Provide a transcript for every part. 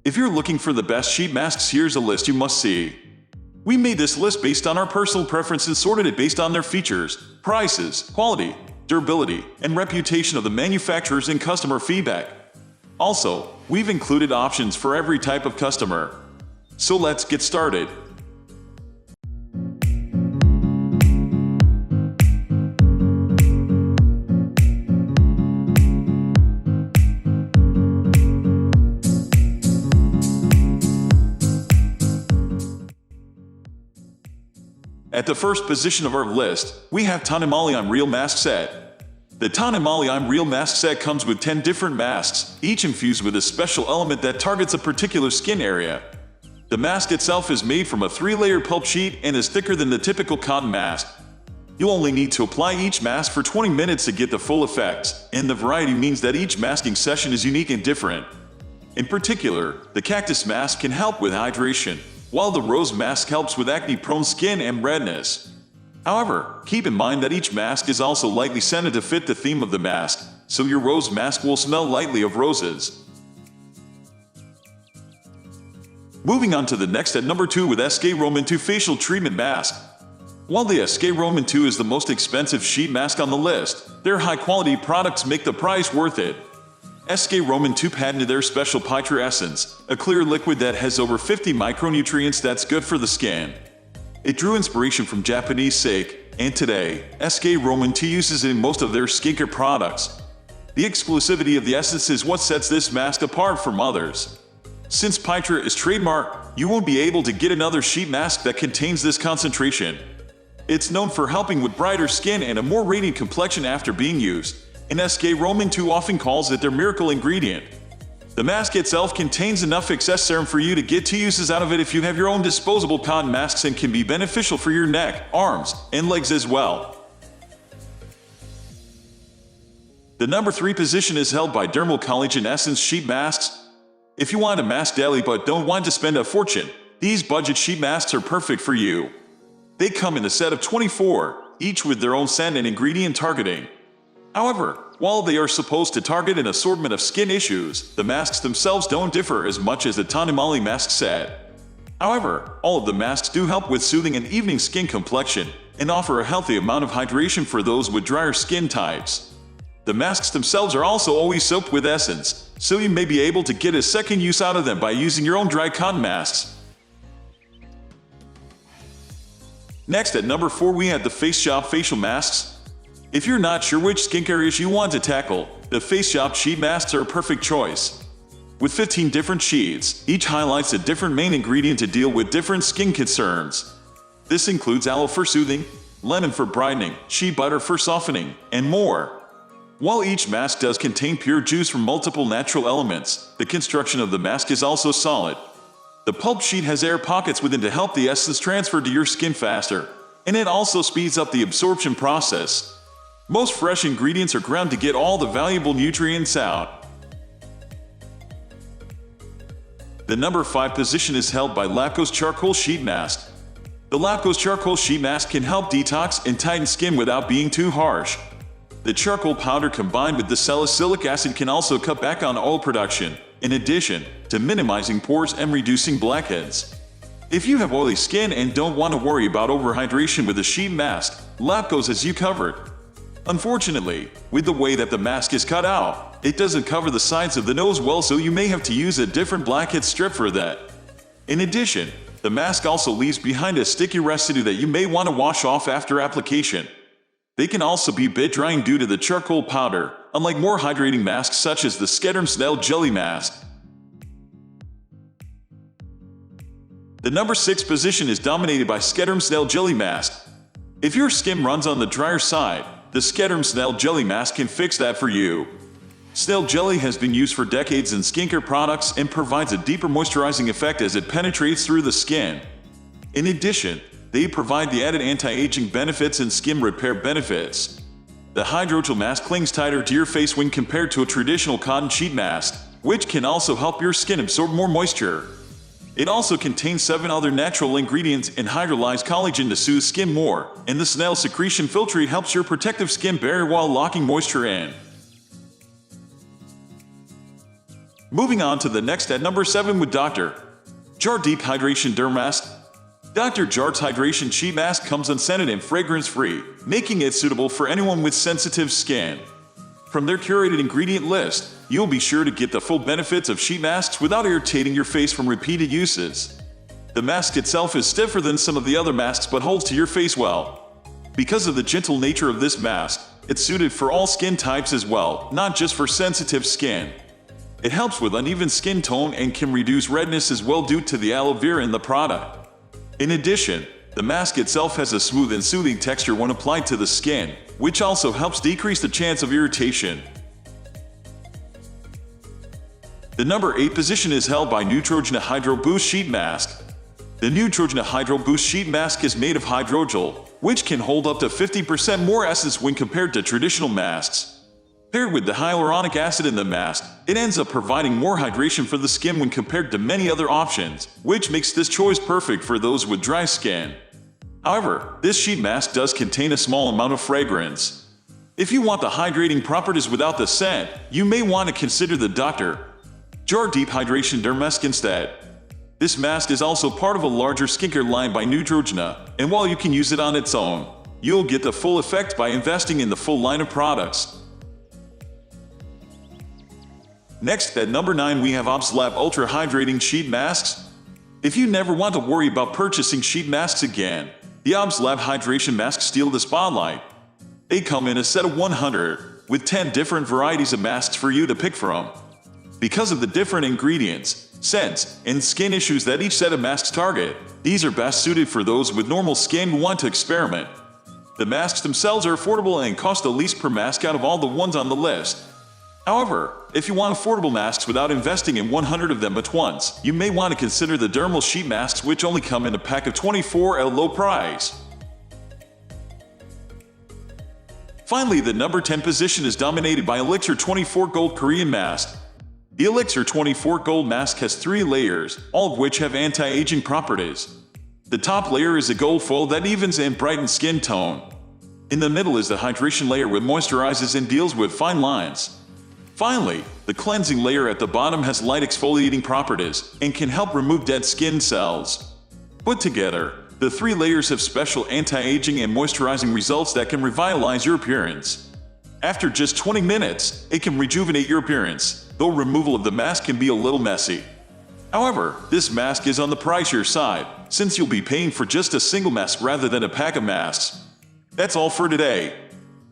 If you're looking for the best sheet masks, here's a list you must see. We made this list based on our personal preferences, sorted it based on their features, prices, quality, durability, and reputation of the manufacturers and customer feedback. Also, we've included options for every type of customer. So let's get started. At the first position of our list, we have TONYMOLY I'm Real Mask Set. The TONYMOLY I'm Real Mask Set comes with 10 different masks, each infused with a special element that targets a particular skin area. The mask itself is made from a 3-layer pulp sheet and is thicker than the typical cotton mask. You'll only need to apply each mask for 20 minutes to get the full effects, and the variety means that each masking session is unique and different. In particular, the cactus mask can help with hydration, while the rose mask helps with acne-prone skin and redness. However, keep in mind that each mask is also lightly scented to fit the theme of the mask, so your rose mask will smell lightly of roses. Moving on to the next at number 2 with SKEDERM 2 Facial Treatment Mask. While the SKEDERM 2 is the most expensive sheet mask on the list, their high-quality products make the price worth it. SKEDERM 2 patented their special Pitra Essence, a clear liquid that has over 50 micronutrients that's good for the skin. It drew inspiration from Japanese sake, and today, SKEDERM 2 uses it in most of their skincare products. The exclusivity of the essence is what sets this mask apart from others. Since Pitra is trademarked, you won't be able to get another sheet mask that contains this concentration. It's known for helping with brighter skin and a more radiant complexion after being used, and SKEDERM 2 often calls it their miracle ingredient. The mask itself contains enough excess serum for you to get 2 uses out of it if you have your own disposable cotton masks, and can be beneficial for your neck, arms, and legs as well. The number 3 position is held by DERMAL Collagen Essence Sheet Masks. If you want a mask daily but don't want to spend a fortune, these budget sheet masks are perfect for you. They come in a set of 24, each with their own scent and ingredient targeting. However, while they are supposed to target an assortment of skin issues, the masks themselves don't differ as much as the TONYMOLY mask set. However, all of the masks do help with soothing an evening skin complexion and offer a healthy amount of hydration for those with drier skin types. The masks themselves are also always soaked with essence, so you may be able to get a second use out of them by using your own dry cotton masks. Next at number 4 we have the Face Shop Facial Masks. If you're not sure which skincare issue you want to tackle, the Face Shop sheet masks are a perfect choice. With 15 different sheets, each highlights a different main ingredient to deal with different skin concerns. This includes aloe for soothing, lemon for brightening, shea butter for softening, and more. While each mask does contain pure juice from multiple natural elements, the construction of the mask is also solid. The pulp sheet has air pockets within to help the essence transfer to your skin faster, and it also speeds up the absorption process. Most fresh ingredients are ground to get all the valuable nutrients out. The number 5 position is held by LAPCOS Charcoal Sheet Mask. The LAPCOS Charcoal Sheet Mask can help detox and tighten skin without being too harsh. The charcoal powder combined with the salicylic acid can also cut back on oil production, in addition to minimizing pores and reducing blackheads. If you have oily skin and don't want to worry about overhydration with a sheet mask, LAPCOS has you covered. Unfortunately, with the way that the mask is cut out, it doesn't cover the sides of the nose well, so you may have to use a different blackhead strip for that. In addition, the mask also leaves behind a sticky residue that you may want to wash off after application. They can also be a bit drying due to the charcoal powder, unlike more hydrating masks such as the SKEDERM Snail Jelly Mask. The number 6 position is dominated by SKEDERM Snail Jelly Mask. If your skin runs on the drier side, the SKEDERM Snail Jelly Mask can fix that for you. Snail jelly has been used for decades in skincare products and provides a deeper moisturizing effect as it penetrates through the skin. In addition, they provide the added anti-aging benefits and skin repair benefits. The hydrogel mask clings tighter to your face when compared to a traditional cotton sheet mask, which can also help your skin absorb more moisture. It also contains 7 other natural ingredients and hydrolyzed collagen to soothe skin more, and the snail secretion filtrate helps your protective skin barrier while locking moisture in. Moving on to the next at number 7 with Dr. Jart Deep Hydration Dermask. Dr. Jart's Hydration Sheet Mask comes unscented and fragrance-free, making it suitable for anyone with sensitive skin. From their curated ingredient list, you'll be sure to get the full benefits of sheet masks without irritating your face from repeated uses. The mask itself is stiffer than some of the other masks but holds to your face well. Because of the gentle nature of this mask, it's suited for all skin types as well, not just for sensitive skin. It helps with uneven skin tone and can reduce redness as well due to the aloe vera in the product. In addition, the mask itself has a smooth and soothing texture when applied to the skin, which also helps decrease the chance of irritation. The number 8 position is held by Neutrogena Hydro Boost Sheet Mask. The Neutrogena Hydro Boost Sheet Mask is made of hydrogel, which can hold up to 50% more essence when compared to traditional masks. Paired with the hyaluronic acid in the mask, it ends up providing more hydration for the skin when compared to many other options, which makes this choice perfect for those with dry skin. However, this sheet mask does contain a small amount of fragrance. If you want the hydrating properties without the scent, you may want to consider the Dr. Jart Deep Hydration Dermask instead. This mask is also part of a larger skincare line by Neutrogena, and while you can use it on its own, you'll get the full effect by investing in the full line of products. Next, at number 9 we have OBSLAB Ultra Hydrating Sheet Masks. If you never want to worry about purchasing sheet masks again, the OBSLAB Hydration Masks steal the spotlight. They come in a set of 100, with 10 different varieties of masks for you to pick from. Because of the different ingredients, scents, and skin issues that each set of masks target, these are best suited for those with normal skin who want to experiment. The masks themselves are affordable and cost the least per mask out of all the ones on the list. However, if you want affordable masks without investing in 100 of them at once, you may want to consider the DERMAL sheet masks, which only come in a pack of 24 at a low price. Finally, the number 10 position is dominated by Elixir 24 Gold Korean Mask. The Elixir 24 Gold Mask has 3 layers, all of which have anti-aging properties. The top layer is a gold foil that evens and brightens skin tone. In the middle is the hydration layer, which moisturizes and deals with fine lines. Finally, the cleansing layer at the bottom has light exfoliating properties and can help remove dead skin cells. Put together, the 3 layers have special anti-aging and moisturizing results that can revitalize your appearance. After just 20 minutes, it can rejuvenate your appearance, though removal of the mask can be a little messy. However, this mask is on the pricier side, since you'll be paying for just a single mask rather than a pack of masks. That's all for today.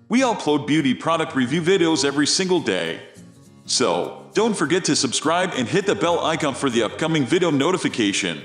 We upload beauty product review videos every single day. So, don't forget to subscribe and hit the bell icon for the upcoming video notification.